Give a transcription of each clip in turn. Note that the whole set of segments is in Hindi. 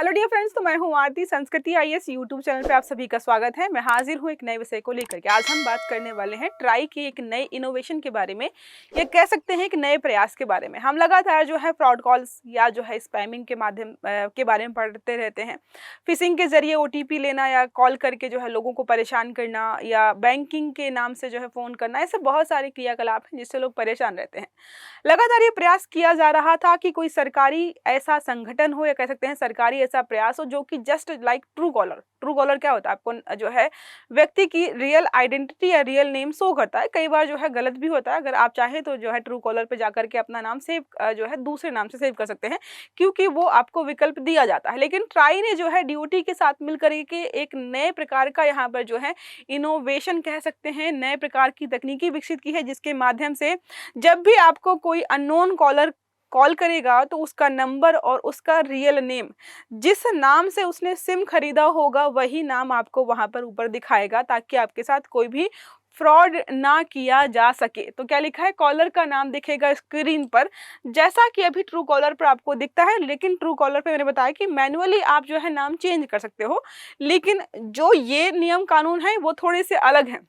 हेलो डियर फ्रेंड्स, तो मैं हूं आरती। संस्कृति आईएएस यूट्यूब चैनल पे आप सभी का स्वागत है। मैं हाजिर हूं एक नए विषय को लेकर के। आज हम बात करने वाले हैं ट्राई की एक नई इनोवेशन के बारे में, या कह सकते हैं एक नए प्रयास के बारे में। हम लगातार जो है फ्रॉड कॉल्स या जो है स्पैमिंग के माध्यम के बारे में पढ़ते रहते हैं। फिशिंग के जरिए ओटीपी लेना या कॉल करके जो है लोगों को परेशान करना, या बैंकिंग के नाम से जो है फ़ोन करना, ऐसे बहुत सारे क्रियाकलाप हैं जिससे लोग परेशान रहते हैं। लगातार ये प्रयास किया जा रहा था कि कोई सरकारी ऐसा संगठन हो, या कह सकते हैं सरकारी ऐसा प्रयास हो जो कि जस्ट लाइक ट्रू कॉलर क्या होता है, आपको जो है व्यक्ति की रियल आइडेंटिटी या रियल नेम शो करता है। कई बार जो है गलत भी होता है। अगर आप चाहें तो जो है ट्रू कॉलर पे जाकर के अपना नाम सेव जो है दूसरे नाम से सेव कर सकते हैं, क्योंकि वो आपको विकल्प दिया जाता है। लेकिन ट्राई ने जो है डीओटी के साथ मिलकर के एक नए प्रकार का यहाँ पर जो है इनोवेशन कह सकते हैं, नए प्रकार की तकनीकी विकसित की है, जिसके माध्यम से जब भी आपको कोई अननोन कॉलर कॉल करेगा तो उसका नंबर और उसका रियल नेम, जिस नाम से उसने सिम खरीदा होगा, वही नाम आपको वहां पर ऊपर दिखाएगा, ताकि आपके साथ कोई भी फ्रॉड ना किया जा सके। तो क्या लिखा है, कॉलर का नाम दिखेगा स्क्रीन पर, जैसा कि अभी ट्रू कॉलर पर आपको दिखता है। लेकिन ट्रू कॉलर पे मैंने बताया कि मैन्युअली आप जो है नाम चेंज कर सकते हो, लेकिन जो ये नियम कानून है वो थोड़े से अलग हैं।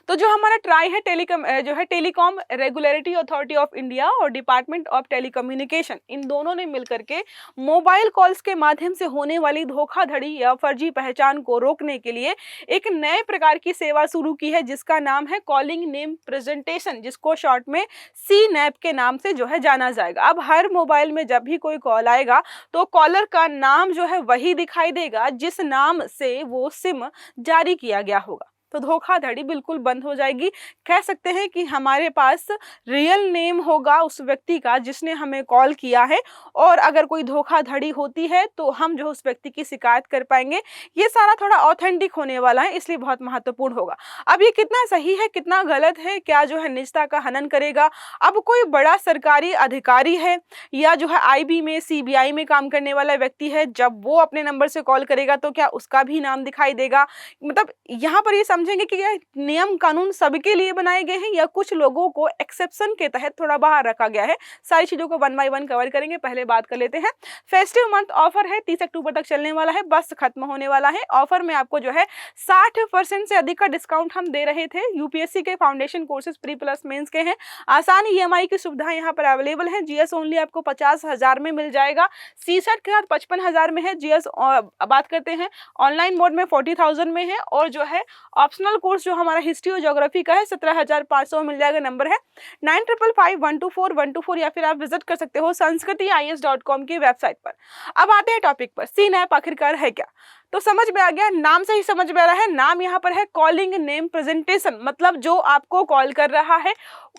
तो जो हमारा ट्राई है, telecom regulatory authority of India और डिपार्टमेंट ऑफ टेलीकम्युनिकेशन, इन दोनों ने मिलकर के मोबाइल कॉल्स के माध्यम से होने वाली धोखाधड़ी या फर्जी पहचान को रोकने के लिए एक नए प्रकार की सेवा शुरू की है, जिसका नाम है कॉलिंग नेम प्रेजेंटेशन, जिसको शॉर्ट में CNAP के नाम से जो है जाना जाएगा। अब हर मोबाइल में जब भी कोई कॉल आएगा तो कॉलर का नाम जो है वही दिखाई देगा जिस नाम से वो सिम जारी किया गया होगा। तो धोखाधड़ी बिल्कुल बंद हो जाएगी। कह सकते हैं कि हमारे पास रियल नेम होगा उस व्यक्ति का जिसने हमें कॉल किया है, और अगर कोई धोखाधड़ी होती है तो हम जो उस व्यक्ति की शिकायत कर पाएंगे। ये सारा थोड़ा ऑथेंटिक होने वाला है, इसलिए बहुत महत्वपूर्ण होगा। अब ये कितना सही है, कितना गलत है, क्या जो है निजता का हनन करेगा? अब कोई बड़ा सरकारी अधिकारी है या जो है IB में CBI में काम करने वाला व्यक्ति है, जब वो अपने नंबर से कॉल करेगा तो क्या उसका भी नाम दिखाई देगा? मतलब यहाँ पर ये समझेंगे कि यह नियम कानून सबके लिए बनाए गए हैं या कुछ लोगों को एक्सेप्शन के तहत थोड़ा बाहर रखा गया है। सारी चीजों को 1 बाय 1 कवर करेंगे। पहले बात कर लेते हैं, फेस्टिव मंथ ऑफर है, 30 अक्टूबर तक चलने वाला है, बस खत्म होने वाला है। ऑफर में आपको जो है 60% से अधिक का डिस्काउंट हम दे रहे थे। यूपीएससी के foundation courses pre plus mains के हैं। आसान EMI की सुविधा यहाँ पर अवेलेबल है। GS ओनली आपको 50,000 में मिल जाएगा। CSET के साथ 55,000 में है। GS बात करते हैं ऑनलाइन मोड में 40,000 में है, और जो है ऑप्शनल कोर्स जो हमारा हिस्ट्री और ज्योग्राफी का है 17,500 मिल जाएगा। नंबर है 9555124124, या फिर आप विजिट कर सकते हो sanskritIAS.com की वेबसाइट पर। अब आते हैं टॉपिक पर, CNAP आखिरकार है क्या? तो समझ में आ गया, नाम से ही समझ में आ रहा है। नाम यहाँ पर है कॉलिंग नेम प्रेजेंटेशन, मतलब जो आपको कॉल कर रहा है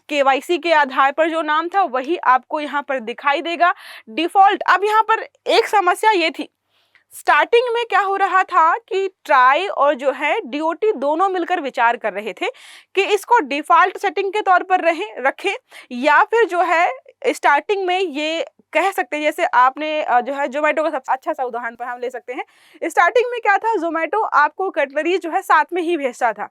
KYC के आधार पर जो नाम था वही आपको यहाँ पर दिखाई देगा डिफॉल्ट। अब यहाँ पर एक समस्या ये थी, स्टार्टिंग में क्या हो रहा था कि ट्राई और जो है DOT दोनों मिलकर विचार कर रहे थे कि इसको डिफॉल्ट सेटिंग के तौर पर रखें, या फिर जो है स्टार्टिंग में ये कह सकते हैं, जैसे आपने जो है जोमेटो का सबसे अच्छा सा उदाहरण पर हम ले सकते हैं। स्टार्टिंग में क्या था, जोमेटो आपको कटलरी जो है साथ में ही भेजता था।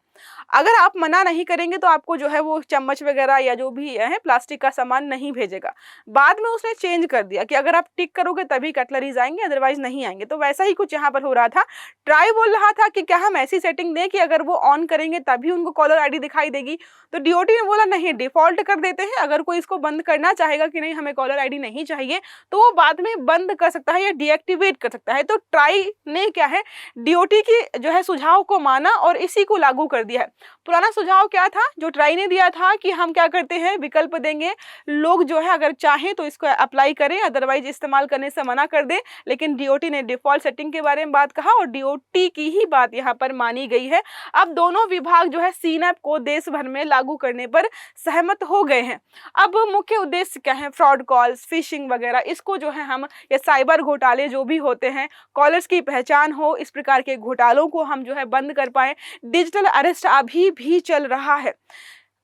अगर आप मना नहीं करेंगे तो आपको जो है वो चम्मच वगैरह या जो भी है प्लास्टिक का सामान नहीं भेजेगा। बाद में उसने चेंज कर दिया कि अगर आप टिक करोगे तभी कटलरीज आएंगे, अदरवाइज नहीं आएंगे। तो वैसा ही कुछ यहाँ पर हो रहा था। ट्राई बोल रहा था कि क्या हम ऐसी सेटिंग दें कि अगर वो ऑन करेंगे तभी उनको कॉलर ID दिखाई देगी। तो DOT ने बोला नहीं, डिफॉल्ट कर देते हैं। अगर कोई इसको बंद करना चाहेगा कि नहीं हमें कॉलर ID नहीं चाहिए, तो वो बाद में बंद कर सकता है या डीएक्टिवेट कर सकता है। तो ट्राई ने क्या है, DOT की जो है सुझाव को माना और इसी को लागू कर दिया है। पुराना सुझाव क्या था जो ट्राई ने दिया था कि हम क्या करते हैं, विकल्प देंगे, लोग जो है अगर चाहें तो इसको अप्लाई करें, अदरवाइज इस्तेमाल करने से मना कर दें। लेकिन DOT ने डिफॉल्ट सेटिंग के बारे में बात कहा और DOT की ही बात यहाँ पर मानी गई है। अब दोनों विभाग जो है CNAP को देश भर में लागू करने पर सहमत हो गए हैं। अब मुख्य उद्देश्य क्या है, फ्रॉड कॉल्स, फिशिंग वगैरह, इसको जो है हम, या साइबर घोटाले जो भी होते हैं, कॉलर्स की पहचान हो, इस प्रकार के घोटालों को हम जो है बंद कर पाए। डिजिटल अरेस्ट अभी भी चल रहा है।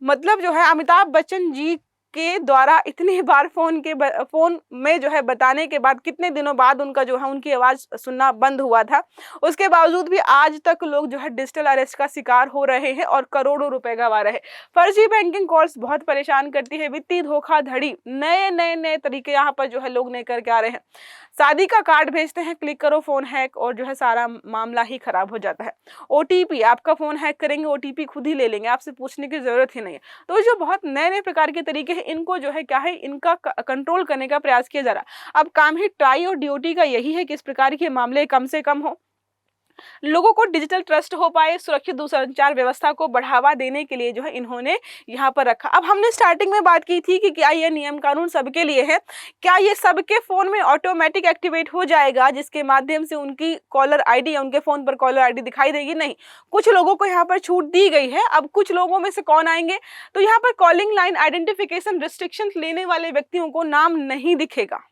मतलब जो है अमिताभ बच्चन जी के द्वारा इतनी बार फोन में जो है बताने के बाद कितने दिनों बाद उनका जो है उनकी आवाज सुनना बंद हुआ था, उसके बावजूद भी आज तक लोग जो है डिजिटल अरेस्ट का शिकार हो रहे हैं और करोड़ों रुपए गंवा रहे हैं। फर्जी बैंकिंग कॉल्स बहुत परेशान करती है, वित्तीय धोखाधड़ी, नए नए नए तरीके यहाँ पर जो है लोग नए करके आ रहे हैं। शादी का कार्ड भेजते हैं, क्लिक करो फोन हैक, और जो है सारा मामला ही खराब हो जाता है। ओटीपी, आपका फोन हैक करेंगे, ओटीपी खुद ही ले लेंगे, आपसे पूछने की जरूरत ही नहीं है। तो जो बहुत नए नए प्रकार के तरीके हैं, इनको जो है क्या है, इनका कंट्रोल करने का प्रयास किया जा रहा है। अब काम ही ट्राई और डीओटी का यही है कि इस प्रकार के मामले कम से कम हो, लोगों को डिजिटल ट्रस्ट हो पाए। सुरक्षित दूरसंचार व्यवस्था को बढ़ावा देने के लिए जो है इन्होंने यहाँ पर रखा। अब हमने स्टार्टिंग में बात की थी कि क्या ये नियम कानून सबके लिए है, क्या ये सबके फोन में ऑटोमेटिक एक्टिवेट हो जाएगा जिसके माध्यम से उनकी कॉलर आईडी या उनके फोन पर कॉलर आईडी दिखाई देगी? नहीं, कुछ लोगों को यहाँ पर छूट दी गई है। अब कुछ लोगों में से कौन आएंगे, तो यहाँ पर कॉलिंग लाइन आइडेंटिफिकेशन रिस्ट्रिक्शन लेने वाले व्यक्तियों को नाम नहीं दिखेगा।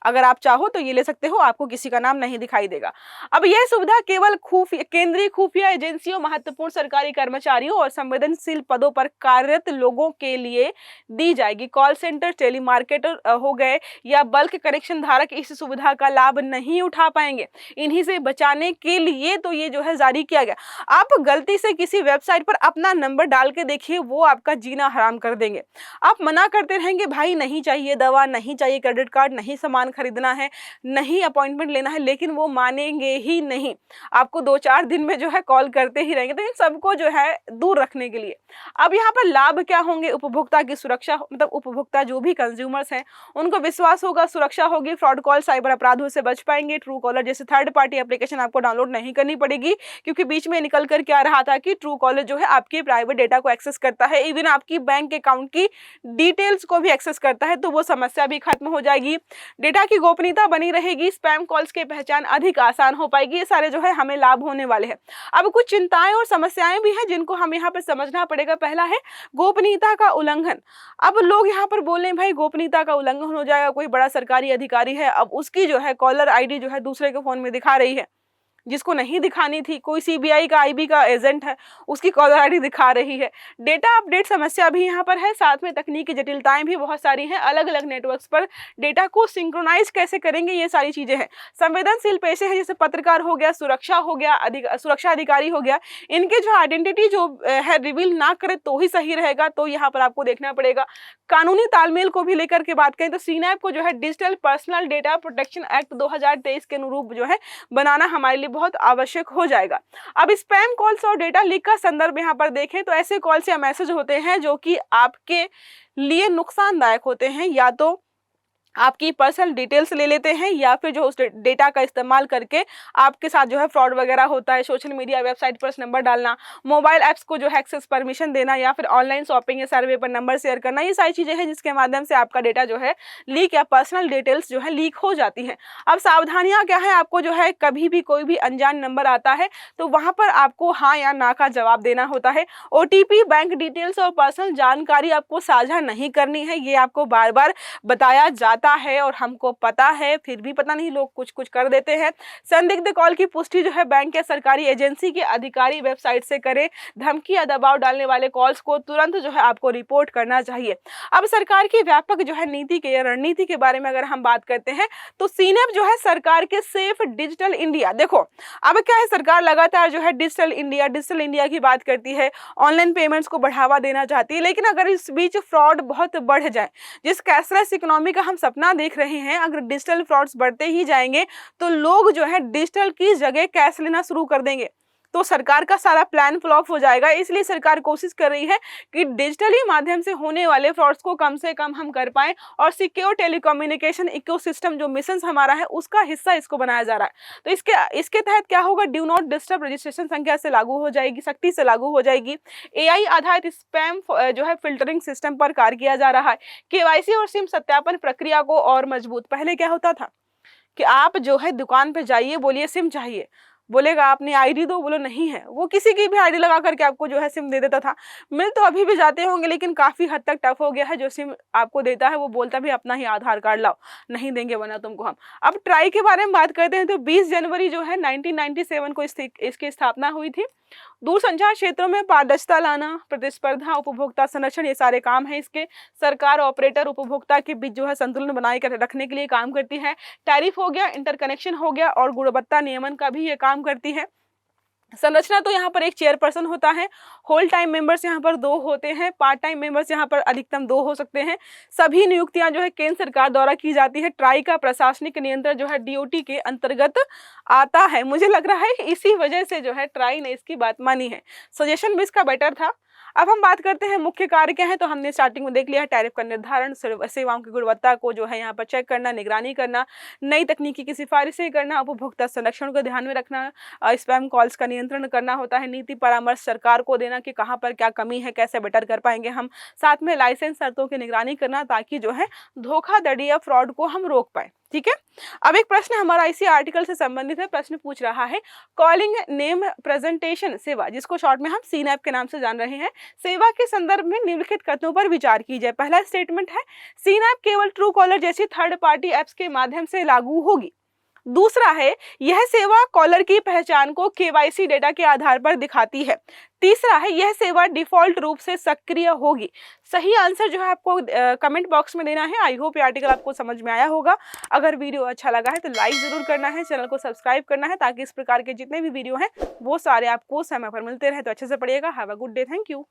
अगर आप चाहो तो ये ले सकते हो, आपको किसी का नाम नहीं दिखाई देगा। अब यह सुविधा केवल केंद्रीय खुफिया एजेंसियों, महत्वपूर्ण सरकारी कर्मचारियों और संवेदनशील पदों पर कार्यरत लोगों के लिए दी जाएगी। कॉल सेंटर, टेलीमार्केटर हो गए या बल्क कनेक्शन धारक इस सुविधा का लाभ नहीं उठा पाएंगे। इन्हीं से बचाने के लिए तो ये जो है जारी किया गया। आप गलती से किसी वेबसाइट पर अपना नंबर डाल के देखिए, वो आपका जीना हराम कर देंगे। आप मना करते रहेंगे, भाई नहीं चाहिए दवा, नहीं चाहिए क्रेडिट कार्ड, नहीं सामान खरीदना है, नहीं अपॉइंटमेंट लेना है, लेकिन वो मानेंगे ही नहीं। आपको 2-4 दिन में जो है कॉल करते ही रहेंगे। तो इन सबको जो है दूर रखने के लिए अब यहाँ पर लाभ क्या होंगे? उपभोक्ता की सुरक्षा, मतलब उपभोक्ता जो भी कंज्यूमर्स हैं उनको विश्वास होगा, सुरक्षा होगी, फ्रॉड कॉल, साइबर अपराधों से बच पाएंगे। ट्रू कॉलर जैसे थर्ड पार्टी एप्लीकेशन आपको डाउनलोड नहीं करनी पड़ेगी, क्योंकि बीच में निकल कर क्या रहा था कि ट्रू कॉलर जो है आपके प्राइवेट डेटा को एक्सेस करता है, इवन आपकी बैंक अकाउंट की डिटेल्स को भी एक्सेस करता है, तो वो समस्या भी खत्म हो जाएगी। डेटा की गोपनीयता बनी रहेगी, स्पैम कॉल्स की पहचान अधिक आसान हो पाएगी। ये सारे जो है हमें लाभ होने वाले हैं। अब कुछ चिंताएं और समस्याएं भी हैं जिनको हम यहाँ पर समझना पड़ेगा। पहला है गोपनीयता का उल्लंघन। अब लोग यहाँ पर बोल रहे हैं भाई गोपनीयता का उल्लंघन हो जाएगा, कोई बड़ा सरकारी अधिकारी है, अब उसकी जो है कॉलर आईडी जो है दूसरे के फोन में दिखा रही है जिसको नहीं दिखानी थी। कोई सीबीआई का आईबी का एजेंट है, उसकी कॉलर आईडी दिखा रही है। डेटा अपडेट समस्या भी यहाँ पर है, साथ में तकनीकी जटिलताएं भी बहुत सारी हैं। अलग अलग नेटवर्क्स पर डेटा को सिंक्रोनाइज कैसे करेंगे, ये सारी चीजें हैं। संवेदनशील पेशे हैं जैसे पत्रकार हो गया, सुरक्षा हो गया, सुरक्षा अधिकारी हो गया, इनके जो आइडेंटिटी जो है रिवील ना करे तो ही सही रहेगा, तो यहाँ पर आपको देखना पड़ेगा। कानूनी तालमेल को भी लेकर के बात करें तो सीनैप को जो है digital personal data protection act 2023 के अनुरूप जो है बनाना हमारे लिए बहुत आवश्यक हो जाएगा। अब स्पैम कॉल्स और डेटा लीक का संदर्भ यहाँ पर देखें तो ऐसे कॉल्स या मैसेज होते हैं जो कि आपके लिए नुकसानदायक होते हैं, या तो आपकी पर्सनल डिटेल्स ले लेते हैं या फिर जो उस डेटा का इस्तेमाल करके आपके साथ जो है फ्रॉड वगैरह होता है। सोशल मीडिया वेबसाइट पर नंबर डालना, मोबाइल ऐप्स को जो है एक्सेस परमिशन देना, या फिर ऑनलाइन शॉपिंग या सर्वे पर नंबर शेयर करना, ये सारी चीजें हैं जिसके माध्यम से आपका डेटा जो है लीक या पर्सनल डिटेल्स जो है लीक हो जाती हैं। अब सावधानियां क्या है, आपको जो है कभी भी कोई भी अनजान नंबर आता है तो वहां पर आपको हाँ या ना का जवाब देना होता है। ओटीपी, बैंक डिटेल्स और पर्सनल जानकारी आपको साझा नहीं करनी है, ये आपको बार बार बताया जाता है और हमको पता है, फिर भी पता नहीं लोग कुछ कुछ कर देते हैं। संदिग्ध कॉल की पुष्टि जो है बैंक या सरकारी एजेंसी के अधिकारी वेबसाइट से करें। धमकी या दबाव डालने वाले कॉल्स को तुरंत जो है आपको रिपोर्ट करना चाहिए। अब सरकार की व्यापक जो है नीति के रणनीति के बारे में अगर हम बात करते हैं तो सीनैप जो है सरकार के सेफ डिजिटल इंडिया, देखो अब क्या है, सरकार लगातार जो है डिजिटल इंडिया की बात करती है, ऑनलाइन पेमेंट्स को बढ़ावा देना चाहती है, लेकिन अगर इस बीच फ्रॉड बहुत बढ़ जाए, जिस कैशलेस इकोनॉमी का हम सपना देख रहे हैं, अगर डिजिटल फ्रॉड्स बढ़ते ही जाएंगे तो लोग जो है डिजिटल की जगह कैश लेना शुरू कर देंगे, तो सरकार का सारा प्लान फ्लॉप हो जाएगा। इसलिए सरकार कोशिश कर रही है कि डिजिटली माध्यम से होने वाले फ्रॉड्स को कम से कम हम कर पाएं, और सिक्योर टेलीकम्युनिकेशन इकोसिस्टम जो मिशन हमारा है उसका हिस्सा इसको बनाया जा रहा है। तो इसके तहत क्या होगा, डू नॉट डिस्टर्ब रजिस्ट्रेशन संख्या से लागू हो जाएगी, सख्ती से लागू हो जाएगी। एआई आधारित स्पैम जो है फिल्टरिंग सिस्टम पर कार्य किया जा रहा है। केवाईसी और सिम सत्यापन प्रक्रिया को और मजबूत, पहले क्या होता था कि आप जो है दुकान पे जाइए, बोलिए सिम चाहिए, बोलेगा आपने आईडी दो, बोलो नहीं है, वो किसी की भी आईडी लगा करके आपको जो है सिम दे देता था। मिल तो अभी भी जाते होंगे लेकिन काफी हद तक टफ हो गया है। जो सिम आपको देता है वो बोलता भी अपना ही आधार कार्ड लाओ, नहीं देंगे वरना तुमको हम। अब ट्राई के बारे में बात करते हैं तो 20 जनवरी जो है 1997 को इसकी स्थापना हुई थी। दूरसंचार क्षेत्रों में पारदर्शिता लाना, प्रतिस्पर्धा, उपभोक्ता संरक्षण, ये सारे काम हैं इसके। सरकार, ऑपरेटर, उपभोक्ता के बीच जो है संतुलन बनाए रखने के लिए काम करती है। टैरिफ हो गया, इंटरकनेक्शन हो गया और गुणवत्ता नियमन का भी ये काम करती है। संरचना तो यहाँ पर एक चेयरपर्सन होता है, होल टाइम मेंबर्स यहाँ पर 2 होते हैं, पार्ट टाइम मेंबर्स यहाँ पर अधिकतम 2 हो सकते हैं। सभी नियुक्तियां जो है केंद्र सरकार द्वारा की जाती है। ट्राई का प्रशासनिक नियंत्रण जो है डीओटी के अंतर्गत आता है। मुझे लग रहा है इसी वजह से जो है ट्राई ने इसकी बात मानी है। सजेशन भी इसका बेटर था। अब हम बात करते हैं मुख्य कार्य क्या है। तो हमने स्टार्टिंग में देख लिया है टैरिफ का निर्धारण, सेवाओं की गुणवत्ता को जो है यहाँ पर चेक करना, निगरानी करना, नई तकनीकी की सिफारिशें करना, उपभोक्ता संरक्षण को ध्यान में रखना, स्पैम कॉल्स का नियंत्रण करना होता है, नीति परामर्श सरकार को देना कि कहाँ पर क्या कमी है, कैसे बेटर कर पाएंगे हम, साथ में लाइसेंस शर्तों की निगरानी करना ताकि जो है धोखाधड़ी या फ्रॉड को हम रोक पाए। ठीक है। अब एक प्रश्न हमारा इसी आर्टिकल से संबंधित है। प्रश्न पूछ रहा है कॉलिंग नेम प्रेजेंटेशन सेवा, जिसको शॉर्ट में हम सीनैप के नाम से जान रहे हैं, सेवा के संदर्भ में निम्नलिखित कथनों पर विचार कीजिए। पहला स्टेटमेंट है सीनैप केवल ट्रू कॉलर जैसी थर्ड पार्टी एप्स के माध्यम से लागू होगी। दूसरा है यह सेवा कॉलर की पहचान को केवाईसी डेटा के आधार पर दिखाती है। तीसरा है यह सेवा डिफॉल्ट रूप से सक्रिय होगी। सही आंसर जो है आपको कमेंट बॉक्स में देना है। आई होप ये आर्टिकल आपको समझ में आया होगा। अगर वीडियो अच्छा लगा है तो लाइक जरूर करना है, चैनल को सब्सक्राइब करना है ताकि इस प्रकार के जितने भी वीडियो हैं वो सारे आपको समय पर मिलते रहे। तो अच्छे से पढ़िएगा। Have a good day. Thank you.